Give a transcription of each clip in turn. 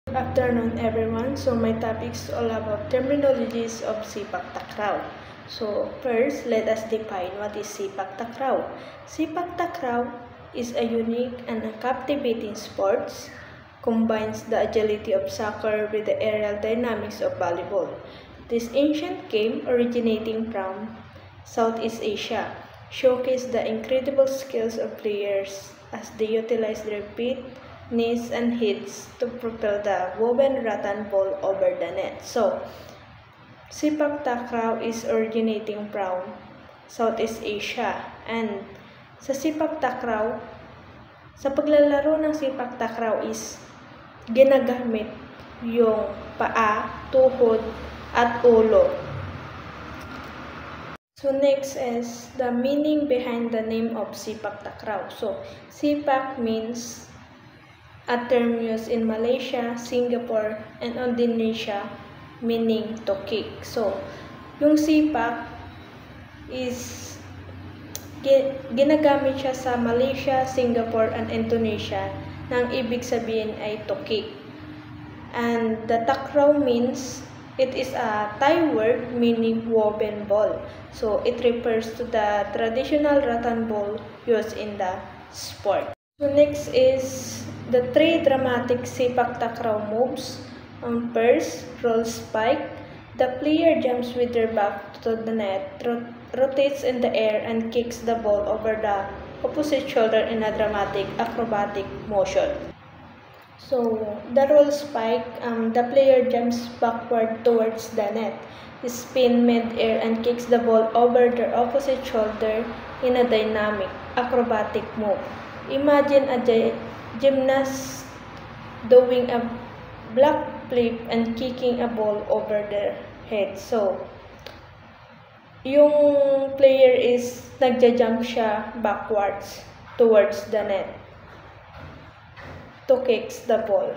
Good afternoon everyone. So my topic is all about terminologies of sepak takraw. So first, let us define what is sepak takraw. Sepak takraw is a unique and a captivating sport. Combines the agility of soccer with the aerial dynamics of volleyball. This ancient game, originating from Southeast Asia, showcased the incredible skills of players as they utilize their feet, knees, and heads to propel the woven rattan ball over the net. So, sepak takraw is originating from Southeast Asia, and sa sepak takraw, sa paglalaro ng sepak takraw is ginagamit yung paa, tuhod, at ulo. So next is the meaning behind the name of sepak takraw. So sepak means a term used in Malaysia, Singapore, and Indonesia meaning to kick. So yung sepak is ginagamit siya sa Malaysia, Singapore, and Indonesia nang ibig sabihin ay to kick. And the takraw means it is a Thai word meaning woven ball. So it refers to the traditional rattan ball used in the sport. So next is the three dramatic sepak takraw moves. First, roll spike. The player jumps with their back to the net, rotates in the air, and kicks the ball over the opposite shoulder in a dramatic acrobatic motion. So, the roll spike, the player jumps backward towards the net, spins mid-air, and kicks the ball over their opposite shoulder in a dynamic, acrobatic move. Imagine a gymnast doing a black flip and kicking a ball over their head. So, yung player is nagja-jump siya backwards towards the net to kick the ball.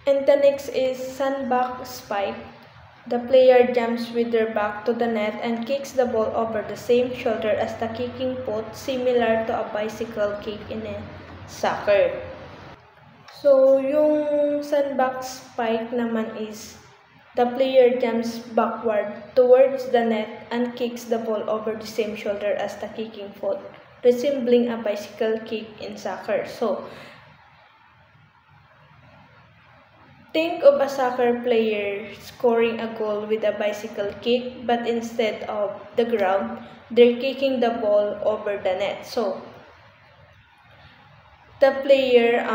And the next is sandbag spike. The player jumps with their back to the net and kicks the ball over the same shoulder as the kicking foot, similar to a bicycle kick in a soccer. So, yung sandbag spike naman is the player jumps backward towards the net and kicks the ball over the same shoulder as the kicking foot, resembling a bicycle kick in soccer. So, think of a soccer player scoring a goal with a bicycle kick, but instead of the ground, they're kicking the ball over the net. So, the player,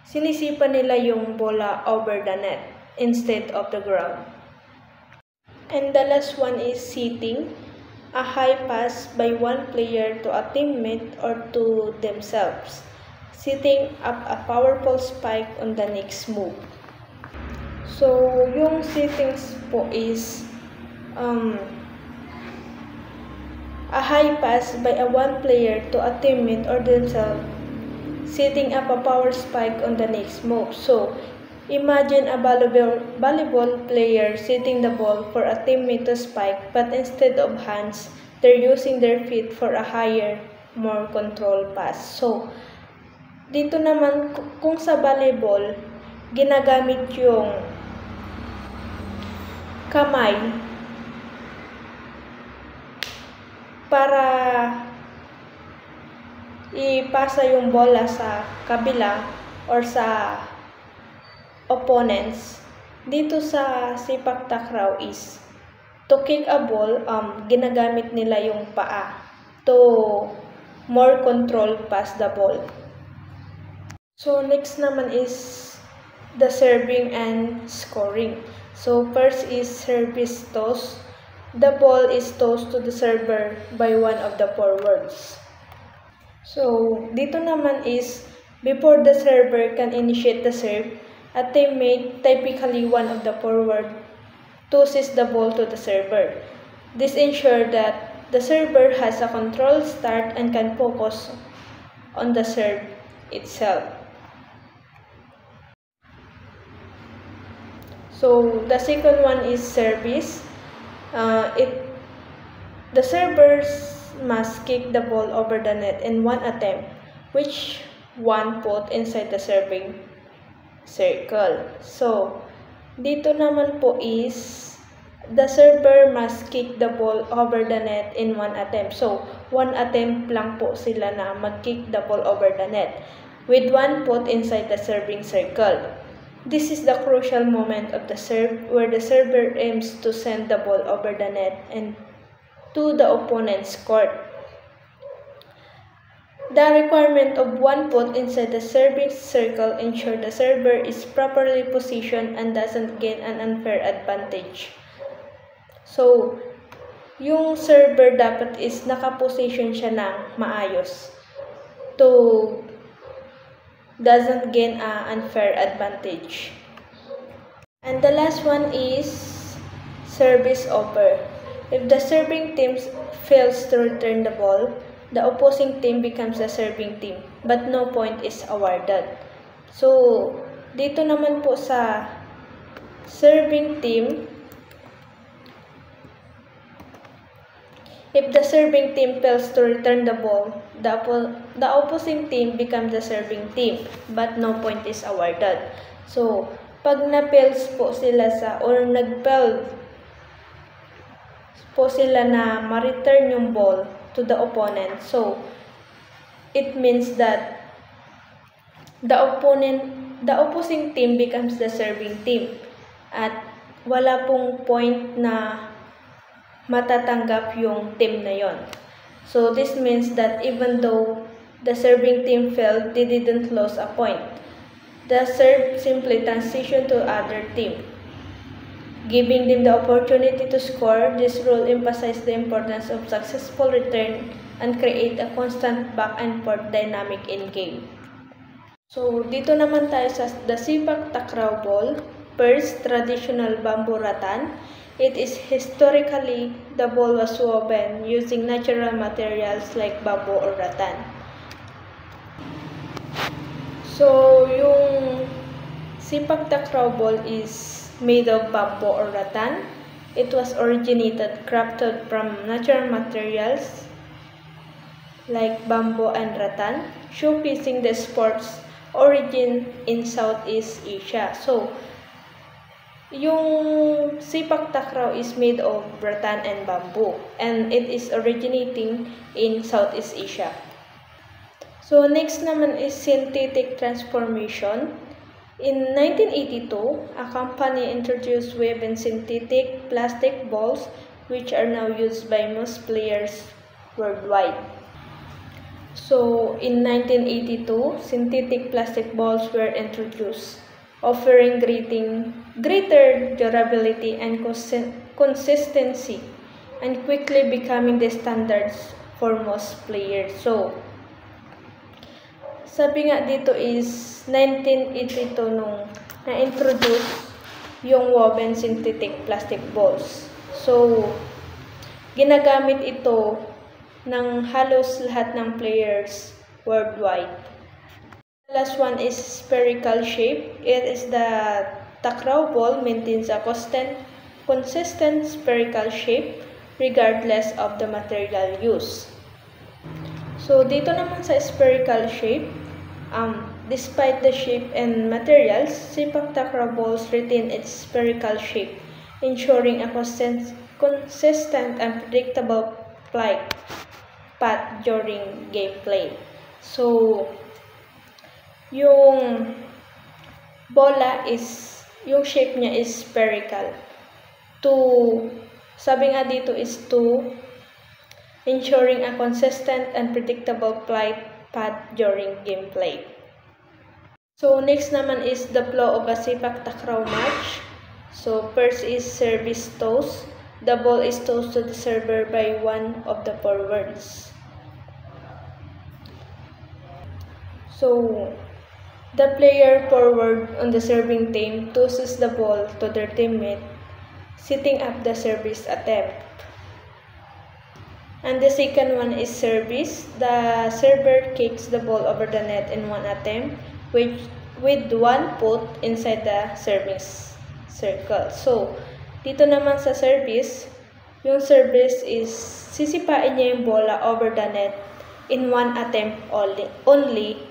sinisipa nila yung bola over the net instead of the ground. And the last one is seating, a high pass by one player to a teammate or to themselves, setting up a powerful spike on the next move. So, yung settings po is a high pass by a one player to a teammate or themselves, setting up a power spike on the next move. So, imagine a volleyball player setting the ball for a teammate to spike, but instead of hands, they're using their feet for a higher, more controlled pass. So, dito naman, kung sa volleyball, ginagamit yung kamay para ipasa yung bola sa kabila or sa opponents. Dito sa sepak takraw is to kick a ball, ginagamit nila yung paa to more control pass the ball. So, next naman is the serving and scoring. So, first is service toss. The ball is tossed to the server by one of the forwards. So, dito naman is before the server can initiate the serve, a teammate, typically one of the forward, tosses the ball to the server. This ensures that the server has a controlled start and can focus on the serve itself. So, the second one is service. The servers must kick the ball over the net in one attempt, which one put inside the serving circle. So, dito naman po is the server must kick the ball over the net in one attempt. So, one attempt lang po sila na mag-kick the ball over the net with one foot inside the serving circle. This is the crucial moment of the serve where the server aims to send the ball over the net and to the opponent's court. The requirement of one foot inside the serving circle ensures the server is properly positioned and doesn't gain an unfair advantage. So, yung server dapat is nakaposition siya ng maayos to doesn't gain an unfair advantage. And the last one is service over. If the serving team fails to return the ball, the opposing team becomes the serving team, but no point is awarded. So, dito naman po sa serving team, if the serving team fails to return the ball, the opposing team becomes the serving team, but no point is awarded. So, pag na-fails po sila or nag-fail po sila na ma-return yung ball to the opponent, so it means that the opposing team becomes the serving team at wala pong point na matatanggap yung team na yon. So this means that even though the serving team failed, they didn't lose a point. The serve simply transitioned to other team, giving them the opportunity to score. This rule emphasizes the importance of successful return and create a constant back and forth dynamic in game. So, dito naman tayo sa the Sepak Takraw ball. First, traditional bamboo rattan. It is historically, the ball was woven using natural materials like bamboo or rattan. So, yung Sepak Takraw ball is made of bamboo or rattan. It was crafted from natural materials like bamboo and rattan, showcasing the sport's origin in Southeast Asia. So, yung Sepak Takraw is made of rattan and bamboo, and it is originating in Southeast Asia. So, next naman is synthetic transformation. In 1982, a company introduced woven synthetic plastic balls which are now used by most players worldwide. So, in 1982, synthetic plastic balls were introduced, offering greater durability and consistency, and quickly becoming the standards for most players. So, sabi nga dito is 1982 nung na-introduce yung woven synthetic plastic balls. So, ginagamit ito ng halos lahat ng players worldwide. The last one is spherical shape. It is the Takraw ball maintains a consistent spherical shape regardless of the material used. So, dito naman sa spherical shape, despite the shape and materials, Sepak Takraw balls retain its spherical shape, ensuring a consistent and predictable flight path during gameplay. So, yung bola is, yung shape niya is spherical. Sabi nga dito is ensuring a consistent and predictable flight path during gameplay. So, next naman is the flow of a Sepak Takraw match. So, first is service toss. The ball is tossed to the server by one of the forwards. So, the player forward on the serving team tosses the ball to their teammate, setting up the service attempt. And the second one is service. The server kicks the ball over the net in one attempt with one foot inside the service circle. So, dito naman sa service, yung service is sisipain niya yung bola over the net in one attempt only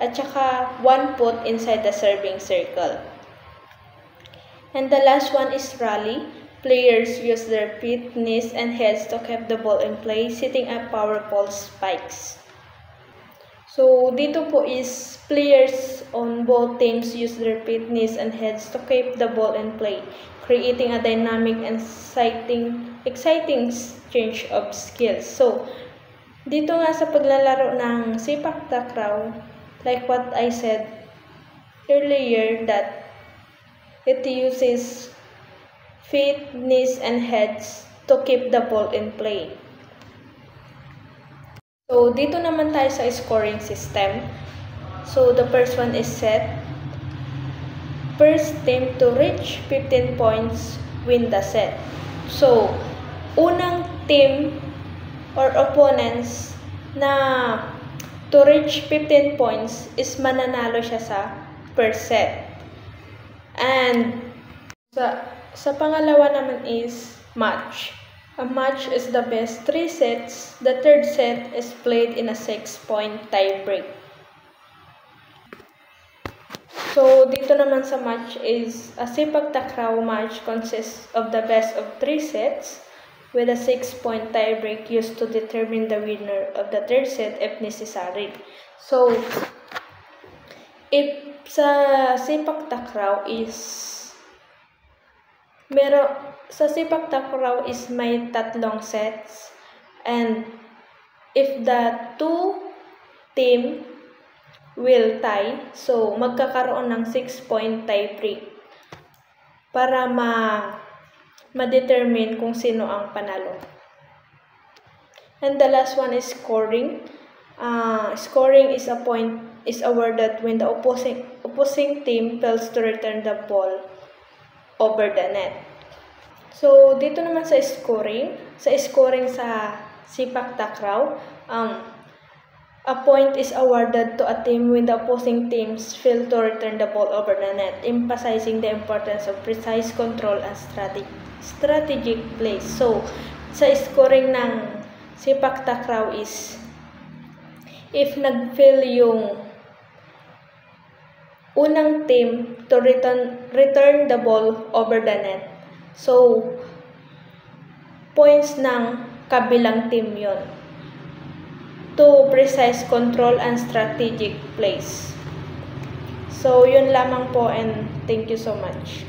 at saka 1 put inside the serving circle. And the last one is rally. Players use their feet, knees, and heads to keep the ball in play, setting up powerful spikes. So, dito po is players on both teams use their feet, knees, and heads to keep the ball in play, creating a dynamic and exciting exchange of skills. So, dito nga sa paglalaro ng sepak takraw, like what I said earlier, that it uses feet, knees, and heads to keep the ball in play. So, dito naman tayo sa scoring system. So, the first one is set. First team to reach 15 points win the set. So, unang team or opponents na to reach 15 points is mananalo siya sa first set. And sa pangalawa naman is match. A match is the best 3 sets. The third set is played in a 6-point tiebreak. So, dito naman sa match is a sepak takraw match consists of the best of 3 sets with a 6-point tiebreak used to determine the winner of the third set if necessary. So, if sa sepak takraw is sa sepak takraw is may 3 sets, and if the 2 team will tie, so magkakaroon ng 6-point tiebreak para ma-determine kung sino ang panalo. And the last one is scoring. Scoring is a point is awarded when the opposing team fails to return the ball over the net. So, dito naman sa scoring sa sepak takraw, a point is awarded to a team when the opposing teams fail to return the ball over the net, emphasizing the importance of precise control and strategic plays. So, sa scoring ng sepak takraw is if nag-fail yung unang team to return the ball over the net, so points ng kabilang team yon to precise control and strategic plays. So, yun lamang po, and thank you so much.